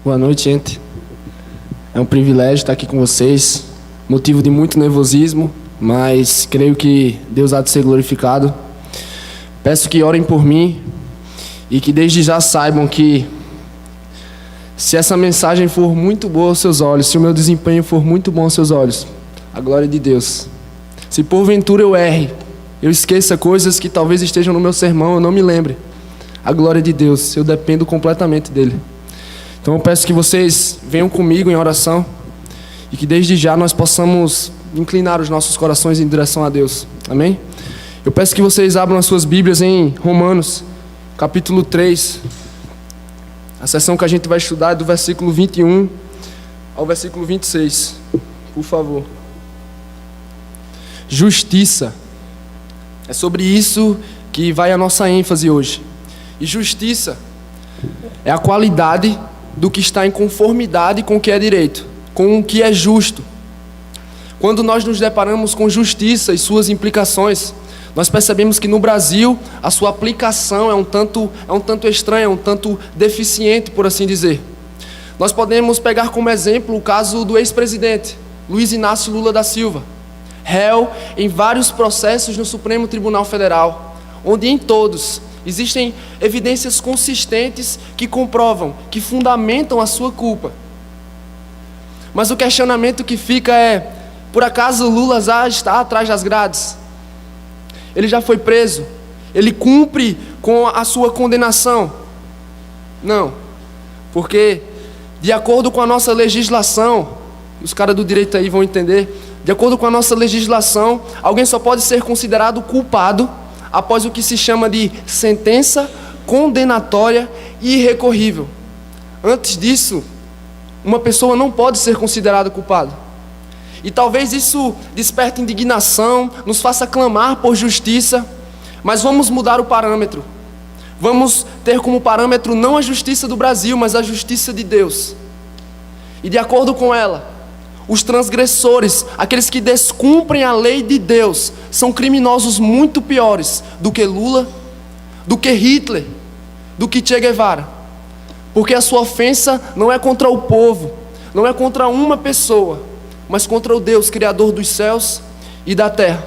Boa noite, gente. É um privilégio estar aqui com vocês. Motivo de muito nervosismo, mas creio que Deus há de ser glorificado. Peço que orem por mim e que desde já saibam que se essa mensagem for muito boa aos seus olhos, se o meu desempenho for muito bom aos seus olhos, a glória de Deus. Se porventura eu erre, eu esqueça coisas que talvez estejam no meu sermão, eu não me lembre, a glória de Deus, eu dependo completamente dele. Então eu peço que vocês venham comigo em oração e que desde já nós possamos inclinar os nossos corações em direção a Deus. Amém? Eu peço que vocês abram as suas Bíblias em Romanos, capítulo 3. A sessão que a gente vai estudar é do versículo 21 ao versículo 26. Por favor. Justiça. É sobre isso que vai a nossa ênfase hoje. E justiça é a qualidade do que está em conformidade com o que é direito, com o que é justo. Quando nós nos deparamos com justiça e suas implicações, nós percebemos que no Brasil a sua aplicação é um tanto estranha, um tanto deficiente, por assim dizer. Nós podemos pegar como exemplo o caso do ex-presidente Luiz Inácio Lula da Silva, réu em vários processos no Supremo Tribunal Federal, onde em todos existem evidências consistentes que comprovam, que fundamentam a sua culpa. Mas o questionamento que fica é: por acaso Lula já está atrás das grades? Ele já foi preso? Ele cumpre com a sua condenação? Não, porque de acordo com a nossa legislação, os caras do direito aí vão entender, de acordo com a nossa legislação, alguém só pode ser considerado culpado após o que se chama de sentença condenatória e irrecorrível. Antes disso, uma pessoa não pode ser considerada culpada. E talvez isso desperte indignação, nos faça clamar por justiça, mas vamos mudar o parâmetro. Vamos ter como parâmetro não a justiça do Brasil, mas a justiça de Deus. E de acordo com ela, os transgressores, aqueles que descumprem a lei de Deus, são criminosos muito piores do que Lula, do que Hitler, do que Che Guevara. Porque a sua ofensa não é contra o povo, não é contra uma pessoa, mas contra o Deus, Criador dos céus e da terra.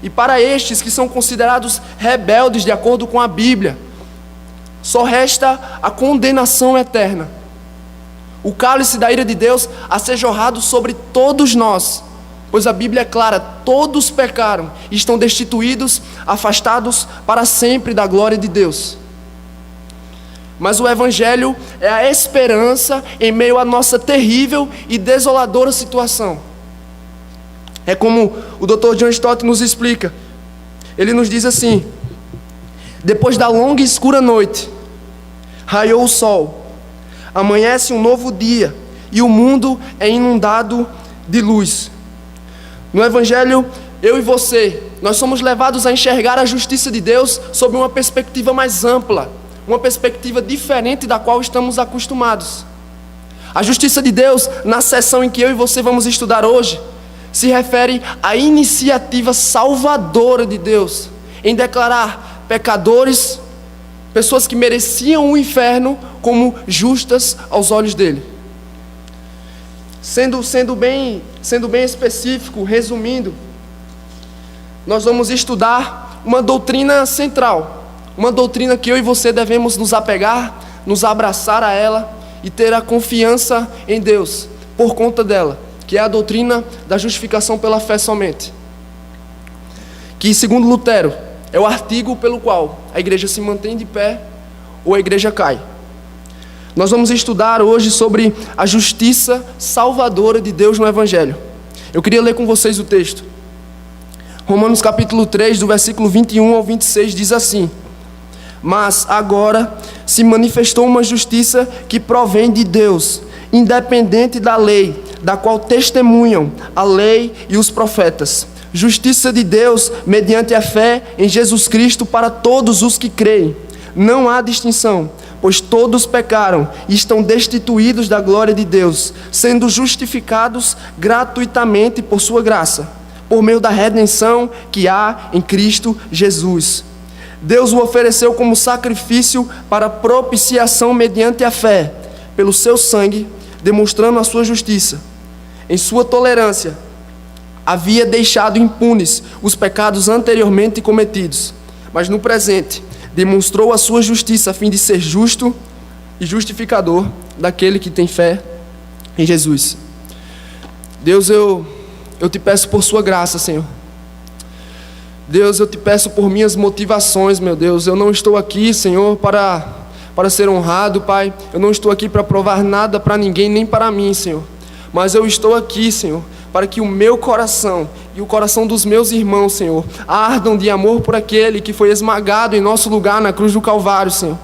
E para estes que são considerados rebeldes de acordo com a Bíblia, só resta a condenação eterna. O cálice da ira de Deus a ser jorrado sobre todos nós, pois a Bíblia é clara: todos pecaram e estão destituídos, afastados para sempre da glória de Deus. Mas o Evangelho é a esperança em meio à nossa terrível e desoladora situação. É como o Dr. John Stott nos explica. Ele nos diz assim: depois da longa e escura noite, raiou o sol, amanhece um novo dia e o mundo é inundado de luz. No Evangelho, eu e você, nós somos levados a enxergar a justiça de Deus sob uma perspectiva mais ampla, uma perspectiva diferente da qual estamos acostumados. A justiça de Deus, na seção em que eu e você vamos estudar hoje, se refere à iniciativa salvadora de Deus em declarar pecadores, pessoas que mereciam o inferno, como justas aos olhos dele. Sendo bem específico, resumindo, nós vamos estudar uma doutrina central, uma doutrina que eu e você devemos nos apegar, nos abraçar a ela e ter a confiança em Deus por conta dela, que é a doutrina da justificação pela fé somente, que, segundo Lutero, é o artigo pelo qual a igreja se mantém de pé ou a igreja cai. Nós vamos estudar hoje sobre a justiça salvadora de Deus no Evangelho. Eu queria ler com vocês o texto. Romanos capítulo 3, do versículo 21 ao 26, diz assim: mas agora se manifestou uma justiça que provém de Deus, independente da lei, da qual testemunham a lei e os profetas. Justiça de Deus mediante a fé em Jesus Cristo para todos os que creem. Não há distinção, pois todos pecaram e estão destituídos da glória de Deus, sendo justificados gratuitamente por sua graça, por meio da redenção que há em Cristo Jesus. Deus o ofereceu como sacrifício para propiciação mediante a fé, pelo seu sangue, demonstrando a sua justiça. Em sua tolerância, havia deixado impunes os pecados anteriormente cometidos, mas no presente demonstrou a sua justiça a fim de ser justo e justificador daquele que tem fé em Jesus. Deus, eu te peço por sua graça, Senhor. Deus, eu te peço por minhas motivações, meu Deus. Eu não estou aqui, Senhor, para ser honrado, Pai. Eu não estou aqui para provar nada para ninguém, nem para mim, Senhor. Mas eu estou aqui, Senhor, para que o meu coração e o coração dos meus irmãos, Senhor, ardam de amor por aquele que foi esmagado em nosso lugar na cruz do Calvário, Senhor.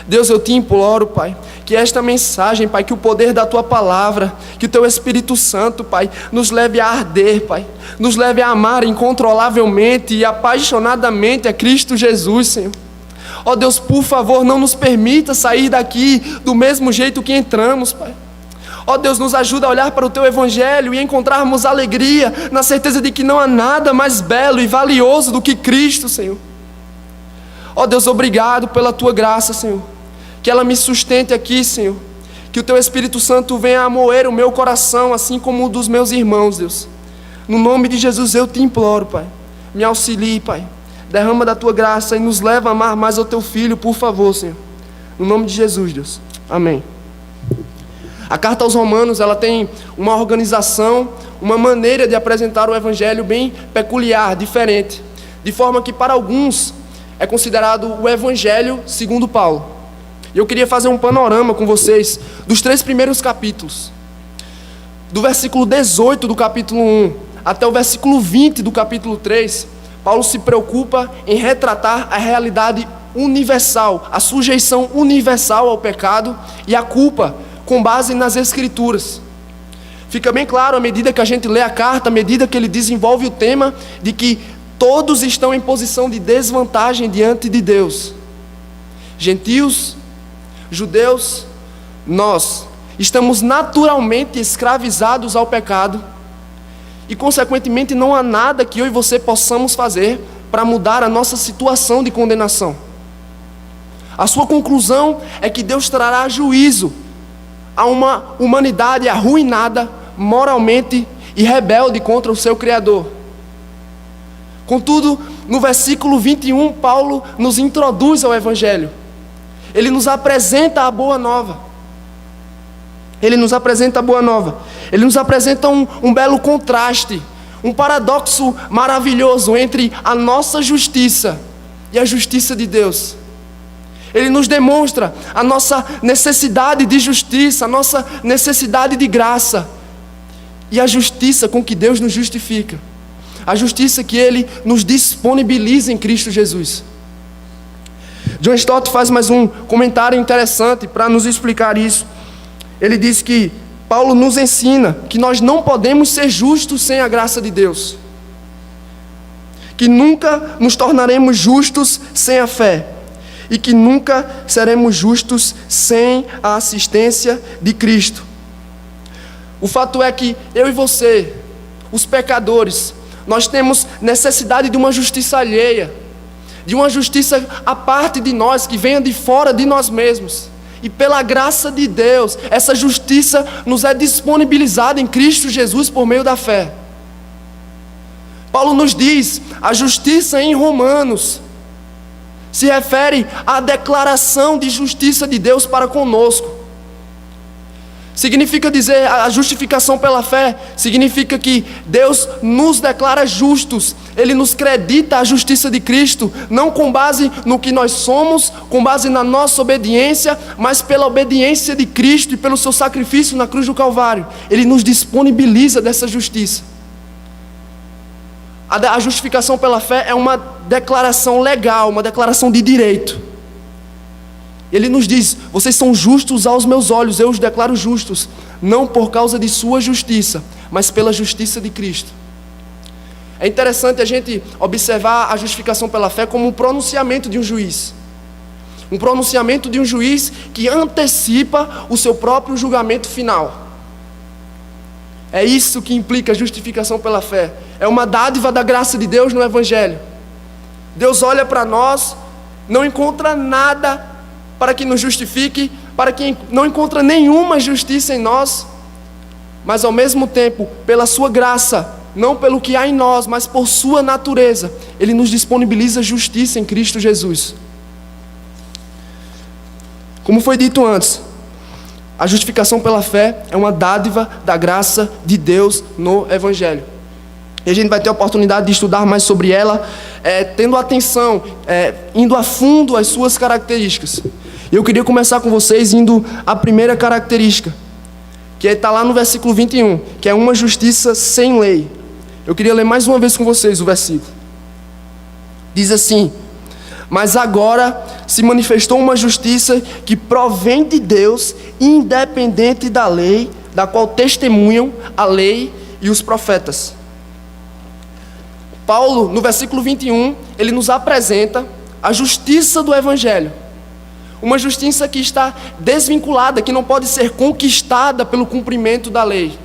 Deus, eu te imploro, Pai, que esta mensagem, Pai, que o poder da Tua palavra, que o Teu Espírito Santo, Pai, nos leve a arder, Pai, nos leve a amar incontrolavelmente e apaixonadamente a Cristo Jesus, Senhor. Ó Deus, por favor, não nos permita sair daqui do mesmo jeito que entramos, Pai. Ó Deus, nos ajuda a olhar para o Teu Evangelho e encontrarmos alegria na certeza de que não há nada mais belo e valioso do que Cristo, Senhor. Ó Deus, obrigado pela Tua graça, Senhor. Que ela me sustente aqui, Senhor. Que o Teu Espírito Santo venha a moer o meu coração, assim como o dos meus irmãos, Deus. No nome de Jesus eu te imploro, Pai. Me auxilie, Pai. Derrama da Tua graça e nos leva a amar mais ao Teu Filho, por favor, Senhor. No nome de Jesus, Deus. Amém. A carta aos Romanos, ela tem uma organização, uma maneira de apresentar o Evangelho bem peculiar, diferente. De forma que para alguns é considerado o Evangelho segundo Paulo. E eu queria fazer um panorama com vocês dos 3 primeiros capítulos. Do versículo 18 do capítulo 1 até o versículo 20 do capítulo 3, Paulo se preocupa em retratar a realidade universal, a sujeição universal ao pecado e a culpa, com base nas Escrituras. Fica bem claro à medida que a gente lê a carta, à medida que ele desenvolve o tema, de que todos estão em posição de desvantagem diante de Deus. Gentios, judeus, nós estamos naturalmente escravizados ao pecado e, consequentemente, não há nada que eu e você possamos fazer para mudar a nossa situação de condenação. A sua conclusão é que Deus trará juízo a uma humanidade arruinada moralmente e rebelde contra o seu Criador. Contudo, no versículo 21, Paulo nos introduz ao Evangelho. Ele nos apresenta a boa nova. Ele nos apresenta a boa nova. Ele nos apresenta um belo contraste, um paradoxo maravilhoso entre a nossa justiça e a justiça de Deus. Ele nos demonstra a nossa necessidade de justiça, a nossa necessidade de graça e a justiça com que Deus nos justifica, a justiça que Ele nos disponibiliza em Cristo Jesus. John Stott faz mais um comentário interessante para nos explicar isso. Ele diz que Paulo nos ensina que nós não podemos ser justos sem a graça de Deus, que nunca nos tornaremos justos sem a fé, e que nunca seremos justos sem a assistência de Cristo. O fato é que eu e você, os pecadores, nós temos necessidade de uma justiça alheia, de uma justiça à parte de nós, que venha de fora de nós mesmos. E pela graça de Deus, essa justiça nos é disponibilizada em Cristo Jesus por meio da fé. Paulo nos diz, a justiça em Romanos se refere à declaração de justiça de Deus para conosco. Significa dizer, a justificação pela fé significa que Deus nos declara justos. Ele nos credita a justiça de Cristo, não com base no que nós somos, com base na nossa obediência, mas pela obediência de Cristo e pelo seu sacrifício na cruz do Calvário. Ele nos disponibiliza dessa justiça. A justificação pela fé é uma declaração legal, uma declaração de direito. Ele nos diz, vocês são justos aos meus olhos, eu os declaro justos, não por causa de sua justiça, mas pela justiça de Cristo. É interessante a gente observar a justificação pela fé como um pronunciamento de um juiz. Um pronunciamento de um juiz que antecipa o seu próprio julgamento final. É isso que implica a justificação pela fé. É uma dádiva da graça de Deus no Evangelho. Deus olha para nós, não encontra nada para que nos justifique, para quem não encontra nenhuma justiça em nós, mas ao mesmo tempo, pela sua graça, não pelo que há em nós, mas por sua natureza, Ele nos disponibiliza justiça em Cristo Jesus. Como foi dito antes, a justificação pela fé é uma dádiva da graça de Deus no Evangelho. E a gente vai ter a oportunidade de estudar mais sobre ela, tendo atenção, indo a fundo às suas características. E eu queria começar com vocês indo à primeira característica, que está lá no versículo 21, que é uma justiça sem lei. Eu queria ler mais uma vez com vocês o versículo. Diz assim: mas agora se manifestou uma justiça que provém de Deus, independente da lei, da qual testemunham a lei e os profetas. Paulo, no versículo 21, ele nos apresenta a justiça do Evangelho. Uma justiça que está desvinculada, que não pode ser conquistada pelo cumprimento da lei.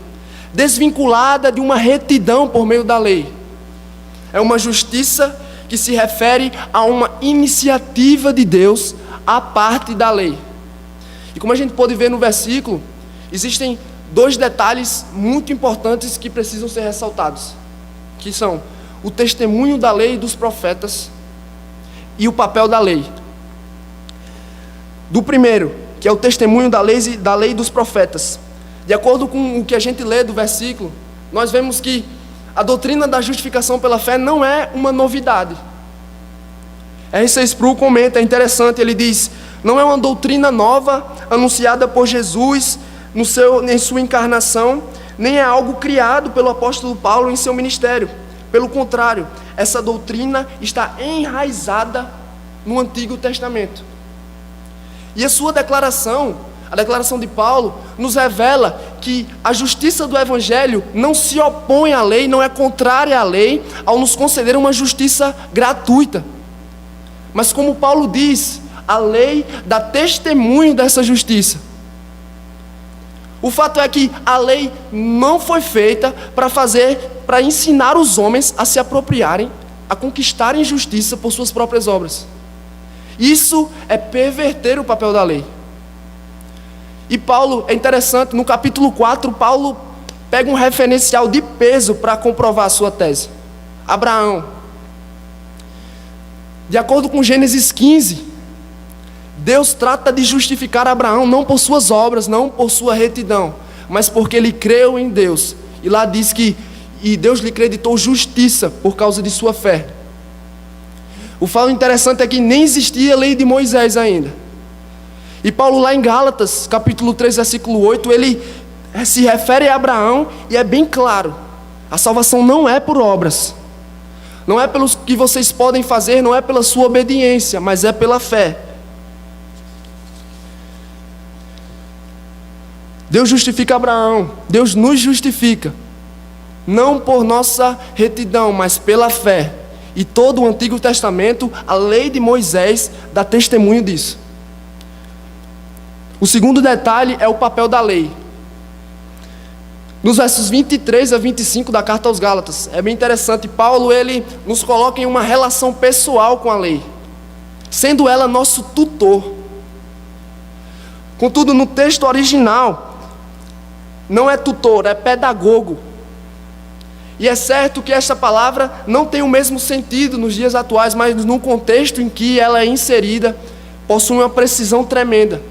Desvinculada de uma retidão por meio da lei. É uma justiça que se refere a uma iniciativa de Deus à parte da lei. E como a gente pode ver no versículo, existem dois detalhes muito importantes que precisam ser ressaltados, que são o testemunho da lei e dos profetas e o papel da lei. Do primeiro, que é o testemunho da lei e dos profetas. De acordo com o que a gente lê do versículo, nós vemos que a doutrina da justificação pela fé não é uma novidade. R.C. Sproul comenta, é interessante, ele diz: não é uma doutrina nova anunciada por Jesus em sua encarnação, nem é algo criado pelo apóstolo Paulo em seu ministério. Pelo contrário, essa doutrina está enraizada no Antigo Testamento. E a sua declaração, a declaração de Paulo, nos revela que a justiça do Evangelho não se opõe à lei, não é contrária à lei, ao nos conceder uma justiça gratuita. Mas como Paulo diz, a lei dá testemunho dessa justiça. O fato é que a lei não foi feita para ensinar os homens a se apropriarem, a conquistarem justiça por suas próprias obras. Isso é perverter o papel da lei. E Paulo, é interessante, no capítulo 4, Paulo pega um referencial de peso para comprovar a sua tese. Abraão. De acordo com Gênesis 15, Deus trata de justificar Abraão não por suas obras, não por sua retidão, mas porque ele creu em Deus. E lá diz que Deus lhe creditou justiça por causa de sua fé. O fato interessante é que nem existia a lei de Moisés ainda. E Paulo lá em Gálatas, capítulo 3, versículo 8, ele se refere a Abraão e é bem claro: a salvação não é por obras, não é pelo que vocês podem fazer, não é pela sua obediência, mas é pela fé. Deus justifica Abraão, Deus nos justifica, não por nossa retidão, mas pela fé. E todo o Antigo Testamento, a lei de Moisés, dá testemunho disso. O segundo detalhe é o papel da lei. Nos versos 23 a 25 da carta aos Gálatas, é bem interessante, Paulo ele nos coloca em uma relação pessoal com a lei, sendo ela nosso tutor. Contudo, no texto original, não é tutor, é pedagogo. E é certo que esta palavra não tem o mesmo sentido nos dias atuais, mas no contexto em que ela é inserida, possui uma precisão tremenda.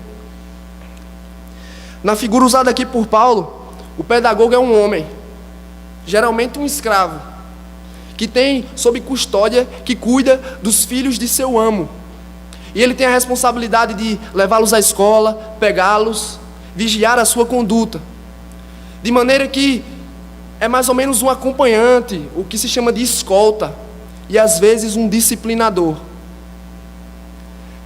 Na figura usada aqui por Paulo, o pedagogo é um homem, geralmente um escravo, que tem sob custódia, que cuida dos filhos de seu amo. E ele tem a responsabilidade de levá-los à escola, pegá-los, vigiar a sua conduta. De maneira que é mais ou menos um acompanhante, o que se chama de escolta, e às vezes um disciplinador.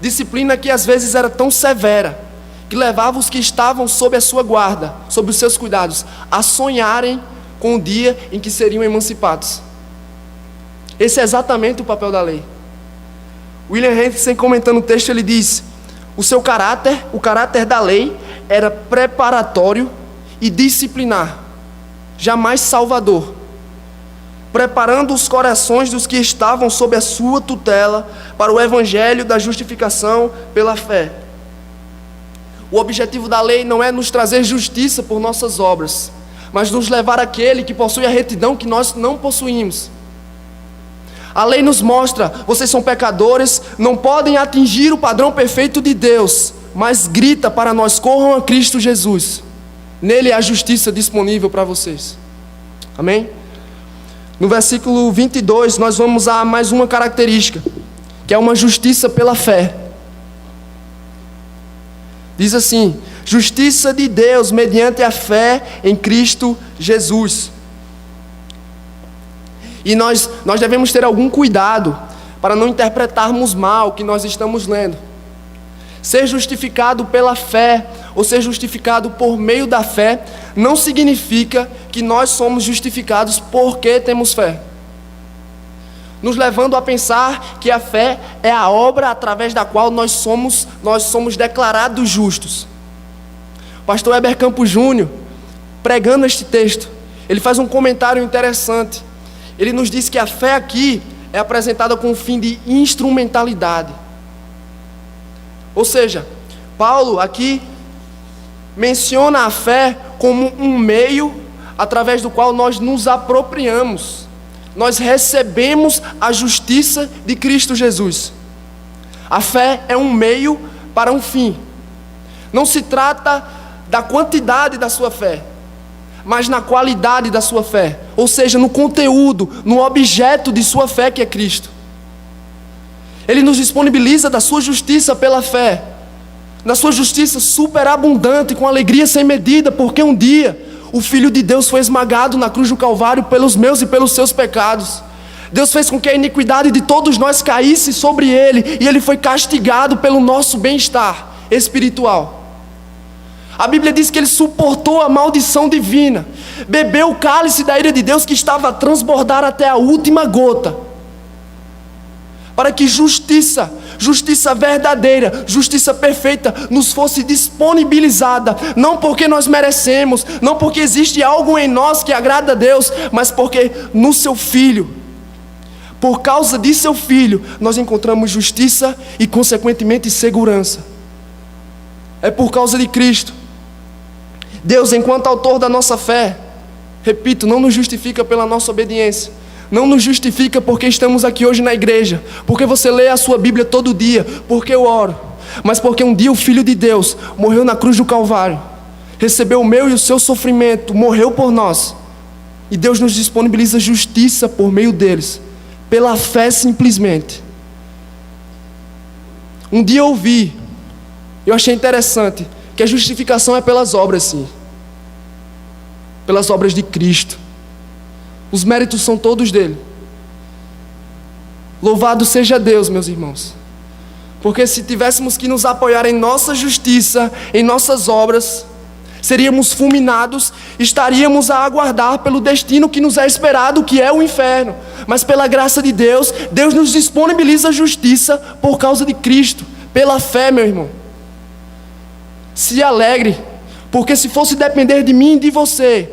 Disciplina que às vezes era tão severa, que levava os que estavam sob a sua guarda, sob os seus cuidados, a sonharem com o dia em que seriam emancipados. Esse é exatamente o papel da lei. William Hendrickson, comentando o texto, ele diz: o seu caráter, o caráter da lei, era preparatório e disciplinar, jamais salvador, preparando os corações dos que estavam sob a sua tutela para o evangelho da justificação pela fé. O objetivo da lei não é nos trazer justiça por nossas obras, mas nos levar àquele que possui a retidão que nós não possuímos. A lei nos mostra: vocês são pecadores, não podem atingir o padrão perfeito de Deus, mas grita para nós: corram a Cristo Jesus. Nele é a justiça disponível para vocês. Amém? No versículo 22, nós vamos a mais uma característica, que é uma justiça pela fé. Diz assim: justiça de Deus mediante a fé em Cristo Jesus. E nós devemos ter algum cuidado para não interpretarmos mal o que nós estamos lendo. Ser justificado pela fé ou ser justificado por meio da fé não significa que nós somos justificados porque temos fé, nos levando a pensar que a fé é a obra através da qual nós somos declarados justos. O pastor Heber Campos Júnior, pregando este texto, ele faz um comentário interessante. Ele nos diz que a fé aqui é apresentada com o fim de instrumentalidade. Ou seja, Paulo aqui menciona a fé como um meio através do qual nós nos apropriamos. Nós recebemos a justiça de Cristo Jesus. A fé é um meio para um fim. Não se trata da quantidade da sua fé, mas na qualidade da sua fé. Ou seja, no conteúdo, no objeto de sua fé, que é Cristo. Ele nos disponibiliza da sua justiça pela fé, na sua justiça superabundante, com alegria sem medida, porque um dia o Filho de Deus foi esmagado na cruz do Calvário pelos meus e pelos seus pecados. Deus fez com que a iniquidade de todos nós caísse sobre Ele, e Ele foi castigado pelo nosso bem-estar espiritual. A Bíblia diz que Ele suportou a maldição divina, bebeu o cálice da ira de Deus que estava a transbordar até a última gota, para que justiça verdadeira, justiça perfeita, nos fosse disponibilizada, não porque nós merecemos, não porque existe algo em nós que agrada a Deus, mas porque no seu Filho, por causa de seu Filho, nós encontramos justiça e consequentemente segurança. É por causa de Cristo. Deus, enquanto autor da nossa fé, repito, não nos justifica pela nossa obediência, não nos justifica porque estamos aqui hoje na igreja, porque você lê a sua Bíblia todo dia, porque eu oro, mas porque um dia o Filho de Deus morreu na cruz do Calvário, recebeu o meu e o seu sofrimento, morreu por nós, e Deus nos disponibiliza justiça por meio deles, pela fé simplesmente. Um dia eu ouvi, eu achei interessante, que a justificação é pelas obras, sim, pelas obras de Cristo. Os méritos são todos dele. Louvado seja Deus, meus irmãos, porque se tivéssemos que nos apoiar em nossa justiça, em nossas obras, seríamos fulminados, estaríamos a aguardar pelo destino que nos é esperado, que é o inferno. Mas pela graça de Deus, Deus nos disponibiliza a justiça por causa de Cristo, pela fé, meu irmão. Se alegre, porque se fosse depender de mim e de você,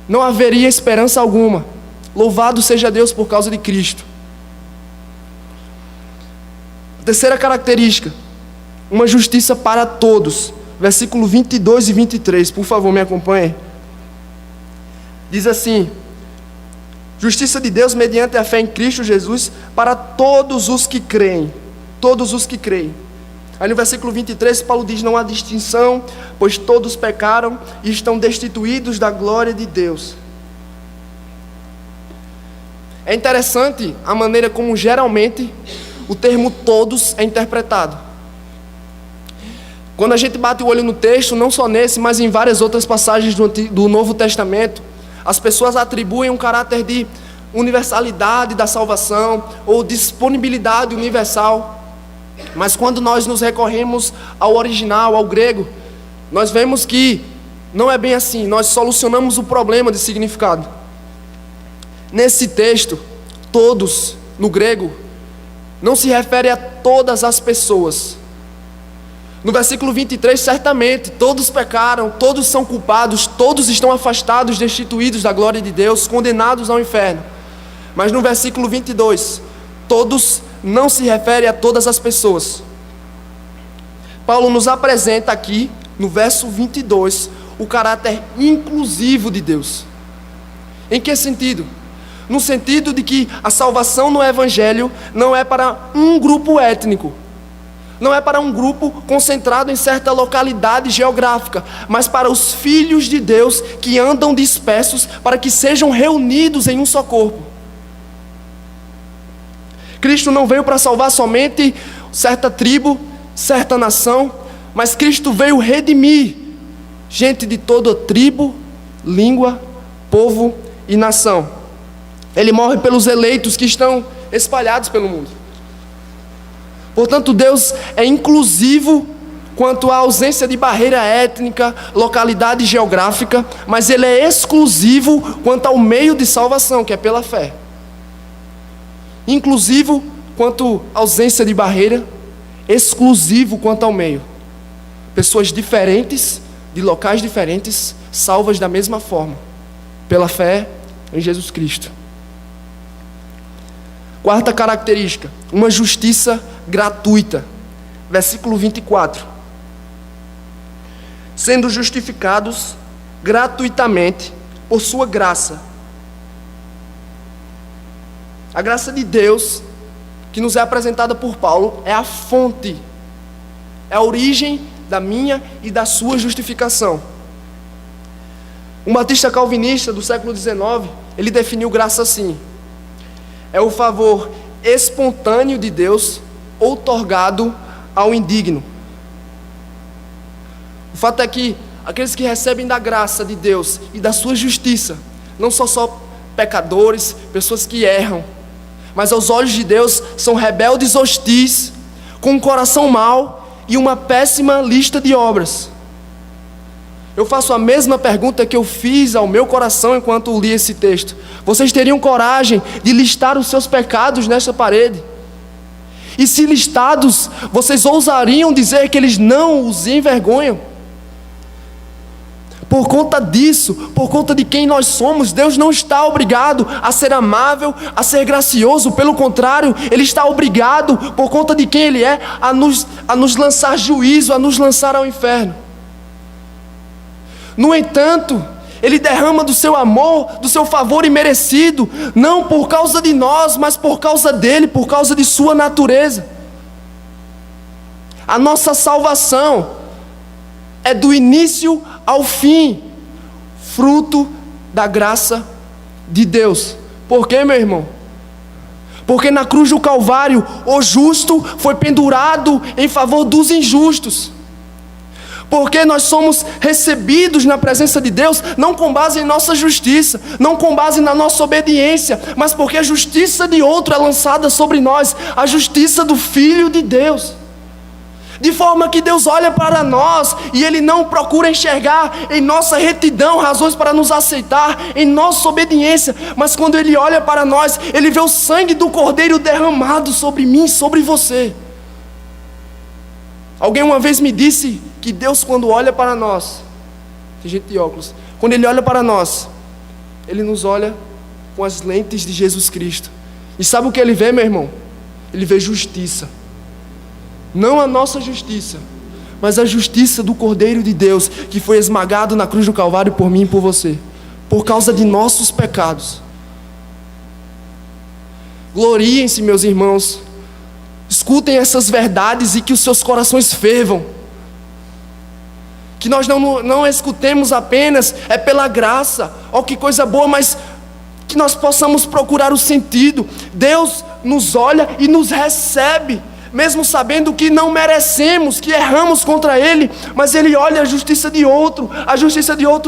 não haveria esperança alguma. Louvado seja Deus por causa de Cristo. Terceira característica, uma justiça para todos. Versículo 22 e 23, por favor, me acompanhe. Diz assim: justiça de Deus mediante a fé em Cristo Jesus para todos os que creem. Todos os que creem. Aí no versículo 23, Paulo diz: não há distinção, pois todos pecaram e estão destituídos da glória de Deus. É interessante a maneira como geralmente o termo todos é interpretado. Quando a gente bate o olho no texto, não só nesse, mas em várias outras passagens do Novo Testamento, as pessoas atribuem um caráter de universalidade da salvação, ou disponibilidade universal. Mas quando nós nos recorremos ao original, ao grego, nós vemos que não é bem assim. Nós solucionamos o problema de significado. Nesse texto, todos, no grego, não se refere a todas as pessoas. No versículo 23, certamente, todos pecaram, todos são culpados, todos estão afastados, destituídos da glória de Deus, condenados ao inferno. Mas no versículo 22, todos não se refere a todas as pessoas. Paulo nos apresenta aqui, no verso 22, o caráter inclusivo de Deus. Em que sentido? No sentido de que a salvação no Evangelho não é para um grupo étnico, não é para um grupo concentrado em certa localidade geográfica, mas para os filhos de Deus que andam dispersos para que sejam reunidos em um só corpo. Cristo não veio para salvar somente certa tribo, certa nação, mas Cristo veio redimir gente de toda tribo, língua, povo e nação. Ele morre pelos eleitos que estão espalhados pelo mundo. Portanto, Deus é inclusivo quanto à ausência de barreira étnica, localidade geográfica, mas Ele é exclusivo quanto ao meio de salvação, que é pela fé. Inclusivo quanto à ausência de barreira, exclusivo quanto ao meio. Pessoas diferentes, de locais diferentes, salvas da mesma forma, pela fé em Jesus Cristo. Quarta característica, uma justiça gratuita. Versículo 24. Sendo justificados gratuitamente por sua graça. A graça de Deus, que nos é apresentada por Paulo, é a fonte, é a origem da minha e da sua justificação. Um batista calvinista do século XIX, ele definiu graça assim: é o favor espontâneo de Deus outorgado ao indigno. O fato é que aqueles que recebem da graça de Deus e da sua justiça não são só pecadores, pessoas que erram, mas aos olhos de Deus são rebeldes hostis, com um coração mau e uma péssima lista de obras. Eu faço a mesma pergunta que eu fiz ao meu coração enquanto li esse texto. Vocês teriam coragem de listar os seus pecados nesta parede? E se listados, vocês ousariam dizer que eles não os envergonham? Por conta disso, por conta de quem nós somos, Deus não está obrigado a ser amável, a ser gracioso. Pelo contrário, Ele está obrigado, por conta de quem Ele é, a nos lançar juízo, a nos lançar ao inferno. No entanto, Ele derrama do seu amor, do seu favor imerecido, não por causa de nós, mas por causa dEle, por causa de sua natureza. A nossa salvação é do início ao fim, fruto da graça de Deus. Por quê, meu irmão? Porque na cruz do Calvário, o justo foi pendurado em favor dos injustos. Porque nós somos recebidos na presença de Deus, não com base em nossa justiça, não com base na nossa obediência, mas porque a justiça de outro é lançada sobre nós, a justiça do Filho de Deus. De forma que Deus olha para nós e Ele não procura enxergar em nossa retidão razões para nos aceitar, em nossa obediência, mas quando Ele olha para nós, Ele vê o sangue do Cordeiro derramado sobre mim e sobre você. Alguém uma vez me disse que Deus, quando olha para nós, tem gente de óculos, quando Ele olha para nós, Ele nos olha com as lentes de Jesus Cristo. E sabe o que Ele vê, meu irmão? Ele vê justiça. Não a nossa justiça, mas a justiça do Cordeiro de Deus, que foi esmagado na cruz do Calvário por mim e por você, por causa de nossos pecados. Gloriem-se, meus irmãos, escutem essas verdades e que os seus corações fervam. Que nós não escutemos apenas, é pela graça, ó que coisa boa, mas que nós possamos procurar o sentido. Deus nos olha e nos recebe, mesmo sabendo que não merecemos, que erramos contra Ele, mas Ele olha a justiça de outro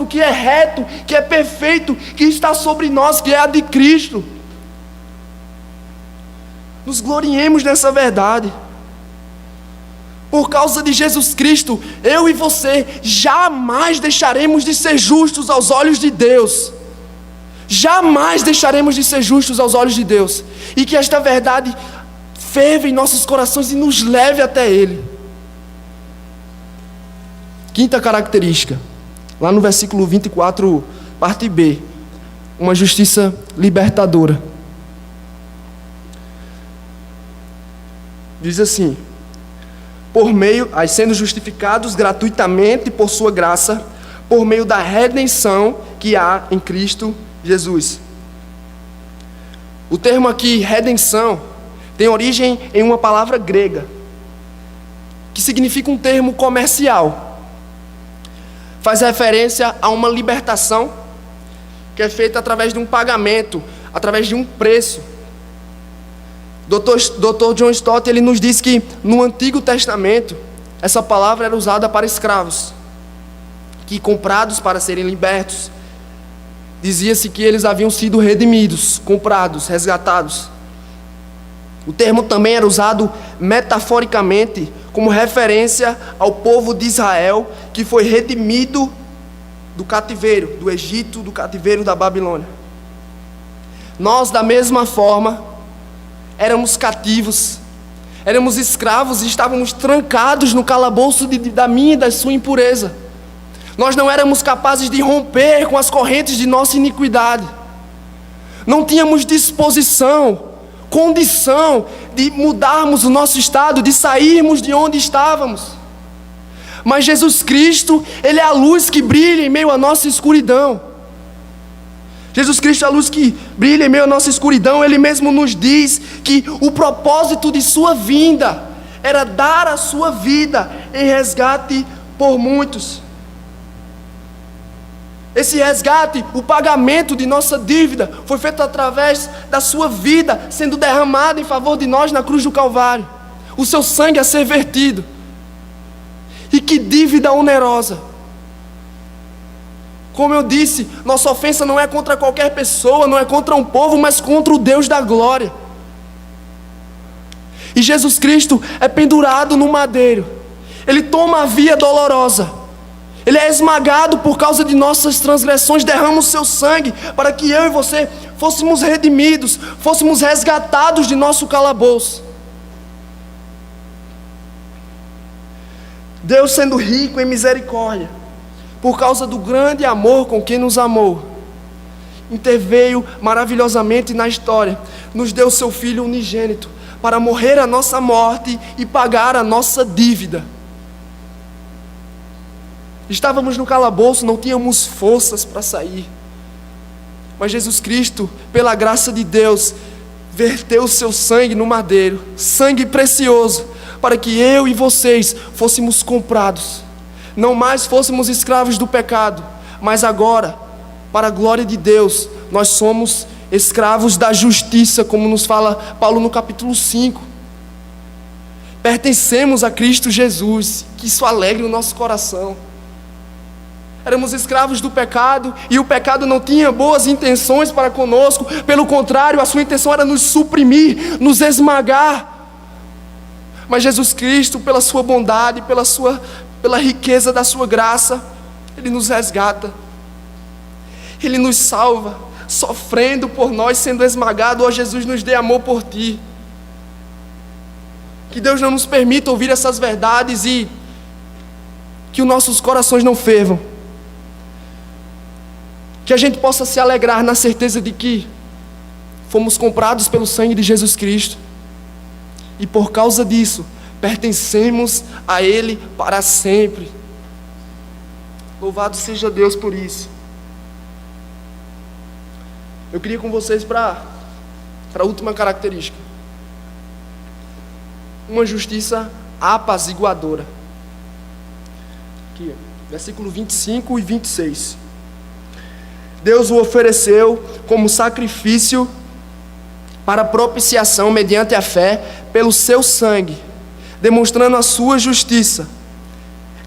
que é reto, que é perfeito, que está sobre nós, que é a de Cristo. Nos gloriemos nessa verdade. Por causa de Jesus Cristo, eu e você jamais deixaremos de ser justos aos olhos de Deus. Jamais deixaremos de ser justos aos olhos de Deus. E que esta verdade ferve em nossos corações e nos leve até Ele. Quinta característica, lá no versículo 24, parte B, uma justiça libertadora. Diz assim: sendo justificados gratuitamente por sua graça, por meio da redenção que há em Cristo Jesus. O termo aqui, redenção, tem origem em uma palavra grega, que significa um termo comercial. Faz referência a uma libertação que é feita através de um pagamento, através de um preço. Dr. John Stott, ele nos diz que no Antigo Testamento essa palavra era usada para escravos que, comprados para serem libertos, dizia-se que eles haviam sido redimidos, comprados, resgatados. O termo também era usado metaforicamente como referência ao povo de Israel que foi redimido do cativeiro, do Egito, do cativeiro da Babilônia. Nós, da mesma forma, éramos cativos, éramos escravos e estávamos trancados no calabouço da minha e da sua impureza. Nós não éramos capazes de romper com as correntes de nossa iniquidade. Não tínhamos disposição, condição de mudarmos o nosso estado, de sairmos de onde estávamos. Mas Jesus Cristo, Ele é a luz que brilha em meio à nossa escuridão. Jesus Cristo é a luz que brilha em meio à nossa escuridão. Ele mesmo nos diz que o propósito de sua vinda era dar a sua vida em resgate por muitos. Esse resgate, o pagamento de nossa dívida, foi feito através da sua vida sendo derramada em favor de nós na cruz do Calvário. O seu sangue a ser vertido. E que dívida onerosa! Como eu disse, nossa ofensa não é contra qualquer pessoa, não é contra um povo, mas contra o Deus da glória. E Jesus Cristo é pendurado no madeiro. Ele toma a via dolorosa. Ele é esmagado por causa de nossas transgressões, derrama o seu sangue para que eu e você fôssemos redimidos, fôssemos resgatados de nosso calabouço. Deus, sendo rico em misericórdia, por causa do grande amor com que nos amou, interveio maravilhosamente na história, nos deu seu Filho unigênito, para morrer a nossa morte e pagar a nossa dívida. Estávamos no calabouço, não tínhamos forças para sair, mas Jesus Cristo, pela graça de Deus, verteu o seu sangue no madeiro, sangue precioso, para que eu e vocês fôssemos comprados, não mais fôssemos escravos do pecado, mas agora, para a glória de Deus, nós somos escravos da justiça, como nos fala Paulo no capítulo 5. Pertencemos a Cristo Jesus, que isso alegre o nosso coração. Éramos escravos do pecado, e o pecado não tinha boas intenções para conosco, pelo contrário, a sua intenção era nos suprimir, nos esmagar. Mas Jesus Cristo, pela sua bondade, pela riqueza da sua graça, Ele nos resgata, Ele nos salva, sofrendo por nós, sendo esmagado. Ó Jesus, nos dê amor por Ti. Que Deus não nos permita ouvir essas verdades e que os nossos corações não fervam. Que a gente possa se alegrar na certeza de que fomos comprados pelo sangue de Jesus Cristo, e por causa disso pertencemos a Ele para sempre. Louvado seja Deus por isso. Eu queria com vocês para a última característica: uma justiça apaziguadora. Aqui, versículo 25 e 26. Deus o ofereceu como sacrifício para propiciação mediante a fé pelo seu sangue, demonstrando a sua justiça.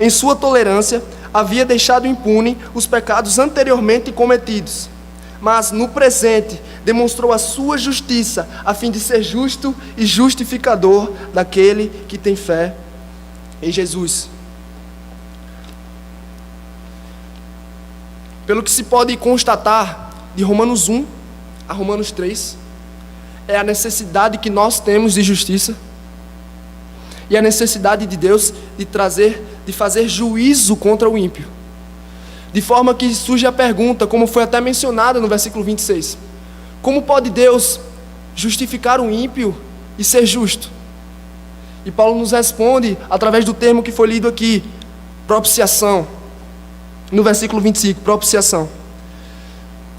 Em sua tolerância, havia deixado impune os pecados anteriormente cometidos, mas no presente demonstrou a sua justiça, a fim de ser justo e justificador daquele que tem fé em Jesus. Pelo que se pode constatar de Romanos 1 a Romanos 3, é a necessidade que nós temos de justiça e a necessidade de Deus de fazer juízo contra o ímpio. De forma que surge a pergunta, como foi até mencionada no versículo 26, como pode Deus justificar o ímpio e ser justo? E Paulo nos responde através do termo que foi lido aqui, propiciação. No versículo 25, propiciação.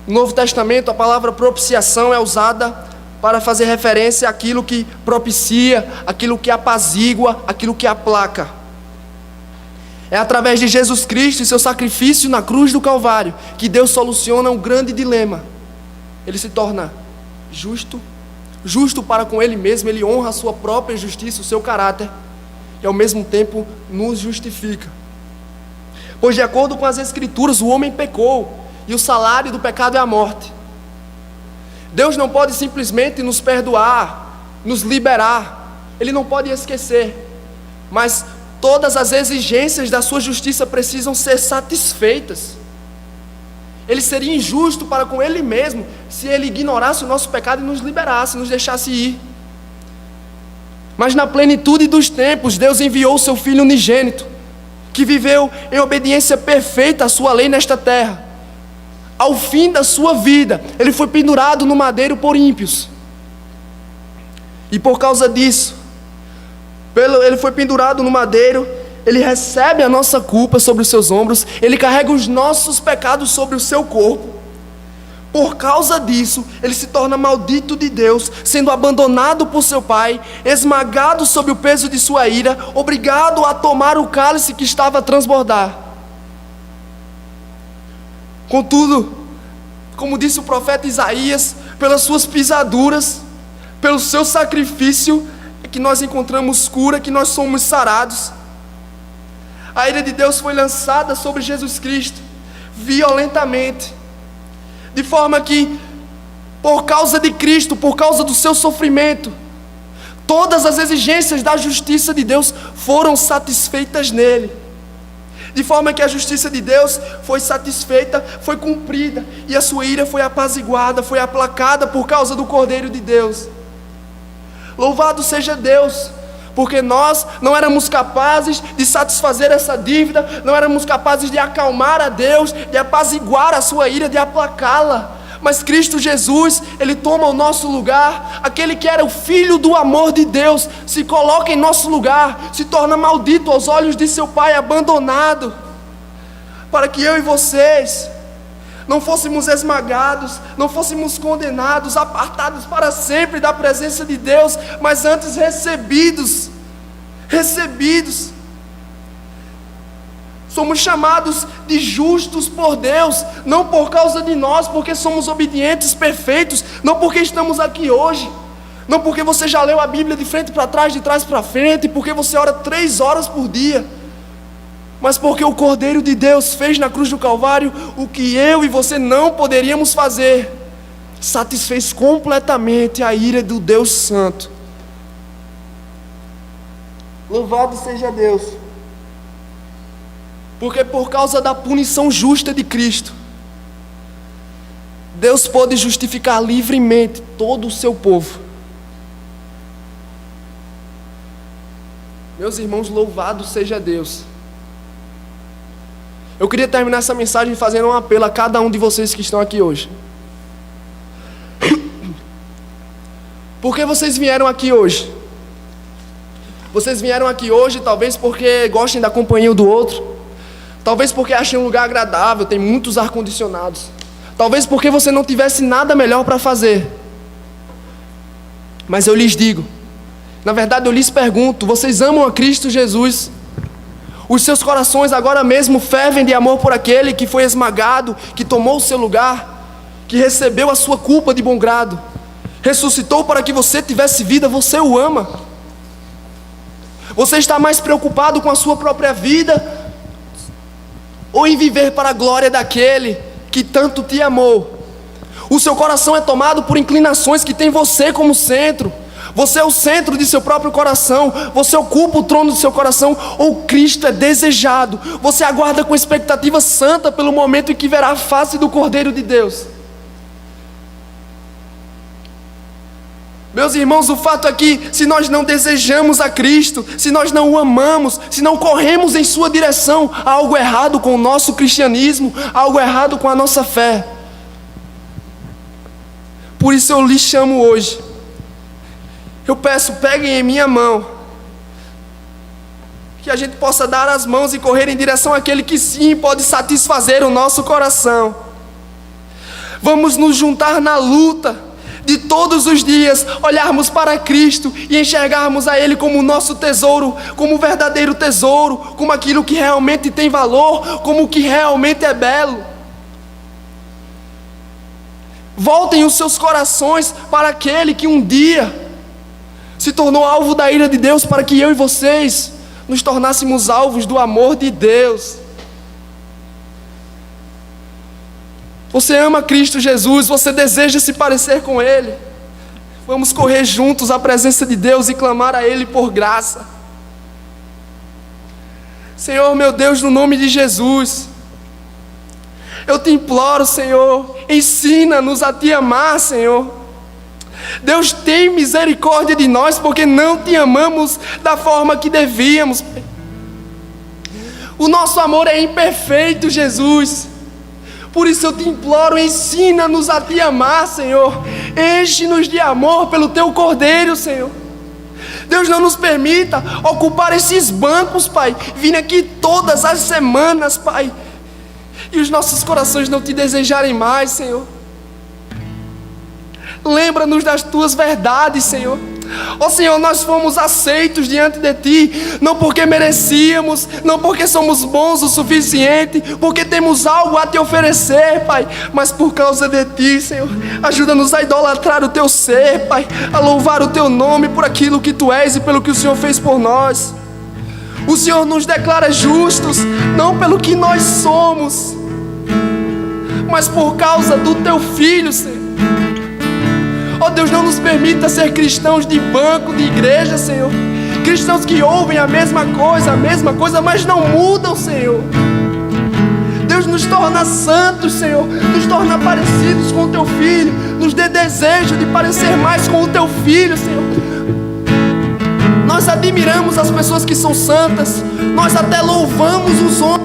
No Novo Testamento, a palavra propiciação é usada para fazer referência àquilo que propicia, aquilo que apazigua, aquilo que aplaca. É através de Jesus Cristo e seu sacrifício na cruz do Calvário que Deus soluciona um grande dilema. Ele se torna justo para com Ele mesmo, Ele honra a sua própria justiça, o seu caráter, e ao mesmo tempo nos justifica. Pois de acordo com as Escrituras, o homem pecou, e o salário do pecado é a morte. Deus não pode simplesmente nos perdoar, nos liberar, Ele não pode esquecer, mas todas as exigências da sua justiça precisam ser satisfeitas. Ele seria injusto para com Ele mesmo se Ele ignorasse o nosso pecado e nos liberasse, nos deixasse ir. Mas na plenitude dos tempos, Deus enviou o seu Filho unigênito, que viveu em obediência perfeita à sua lei nesta terra. Ao fim da sua vida, Ele foi pendurado no madeiro por ímpios. E por causa disso, Ele foi pendurado no madeiro, Ele recebe a nossa culpa sobre os seus ombros, Ele carrega os nossos pecados sobre o seu corpo. Por causa disso, Ele se torna maldito de Deus, sendo abandonado por seu Pai, esmagado sob o peso de sua ira, obrigado a tomar o cálice que estava a transbordar. Contudo, como disse o profeta Isaías, pelas suas pisaduras, pelo seu sacrifício, é que nós encontramos cura, que nós somos sarados. A ira de Deus foi lançada sobre Jesus Cristo, violentamente, de forma que, por causa de Cristo, por causa do seu sofrimento, todas as exigências da justiça de Deus foram satisfeitas nele. De forma que a justiça de Deus foi satisfeita, foi cumprida, e a sua ira foi apaziguada, foi aplacada por causa do Cordeiro de Deus. Louvado seja Deus, porque nós não éramos capazes de satisfazer essa dívida, não éramos capazes de acalmar a Deus, de apaziguar a sua ira, de aplacá-la. Mas Cristo Jesus, Ele toma o nosso lugar, aquele que era o Filho do amor de Deus, se coloca em nosso lugar, se torna maldito aos olhos de seu Pai, abandonado, para que eu e vocês não fôssemos esmagados, não fôssemos condenados, apartados para sempre da presença de Deus, mas antes recebidos. Somos chamados de justos por Deus, não por causa de nós, porque somos obedientes, perfeitos, não porque estamos aqui hoje, não porque você já leu a Bíblia de frente para trás, de trás para frente, porque você ora 3 horas por dia, mas porque o Cordeiro de Deus fez na cruz do Calvário o que eu e você não poderíamos fazer, satisfez completamente a ira do Deus Santo. Louvado seja Deus, porque por causa da punição justa de Cristo, Deus pôde justificar livremente todo o seu povo. Meus irmãos, louvado seja Deus. Eu queria terminar essa mensagem fazendo um apelo a cada um de vocês que estão aqui hoje. Por que vocês vieram aqui hoje? Vocês vieram aqui hoje talvez porque gostem da companhia do outro, talvez porque achem um lugar agradável, tem muitos ar-condicionados, talvez porque você não tivesse nada melhor para fazer. Mas eu lhes digo, na verdade eu lhes pergunto, vocês amam a Cristo Jesus? Os seus corações agora mesmo fervem de amor por aquele que foi esmagado, que tomou o seu lugar, que recebeu a sua culpa de bom grado, ressuscitou para que você tivesse vida, você o ama? Você está mais preocupado com a sua própria vida ou em viver para a glória daquele que tanto te amou? O seu coração é tomado por inclinações que tem você como centro. Você é o centro de seu próprio coração, você ocupa o trono do seu coração, ou Cristo é desejado, você aguarda com expectativa santa pelo momento em que verá a face do Cordeiro de Deus. Meus irmãos, o fato é que se nós não desejamos a Cristo, se nós não o amamos, se não corremos em sua direção, há algo errado com o nosso cristianismo, há algo errado com a nossa fé. Por isso eu lhes chamo hoje. Eu peço, peguem em minha mão, que a gente possa dar as mãos e correr em direção àquele que sim pode satisfazer o nosso coração. Vamos nos juntar na luta de todos os dias, olharmos para Cristo e enxergarmos a Ele como o nosso tesouro, como o verdadeiro tesouro, como aquilo que realmente tem valor, como o que realmente é belo. Voltem os seus corações para aquele que um dia se tornou alvo da ira de Deus, para que eu e vocês nos tornássemos alvos do amor de Deus. Você ama Cristo Jesus, você deseja se parecer com Ele. Vamos correr juntos à presença de Deus e clamar a Ele por graça. Senhor, meu Deus, no nome de Jesus, eu te imploro, Senhor, ensina-nos a te amar, Senhor. Deus, tem misericórdia de nós, porque não te amamos da forma que devíamos. O nosso amor é imperfeito, Jesus. Por isso eu te imploro, ensina-nos a te amar, Senhor. Enche-nos de amor pelo teu Cordeiro, Senhor. Deus, não nos permita ocupar esses bancos, Pai, vir aqui todas as semanas, Pai, e os nossos corações não te desejarem mais, Senhor. Lembra-nos das tuas verdades, Senhor. Ó Senhor, nós fomos aceitos diante de Ti, não porque merecíamos, não porque somos bons o suficiente, porque temos algo a Te oferecer, Pai, mas por causa de Ti, Senhor. Ajuda-nos a idolatrar o Teu ser, Pai, a louvar o Teu nome por aquilo que Tu és e pelo que o Senhor fez por nós. O Senhor nos declara justos, não pelo que nós somos, mas por causa do Teu Filho, Senhor. Ó Deus, não nos permita ser cristãos de banco, de igreja, Senhor. Cristãos que ouvem a mesma coisa, mas não mudam, Senhor. Deus, nos torna santos, Senhor. Nos torna parecidos com o Teu Filho. Nos dê desejo de parecer mais com o Teu Filho, Senhor. Nós admiramos as pessoas que são santas. Nós até louvamos os homens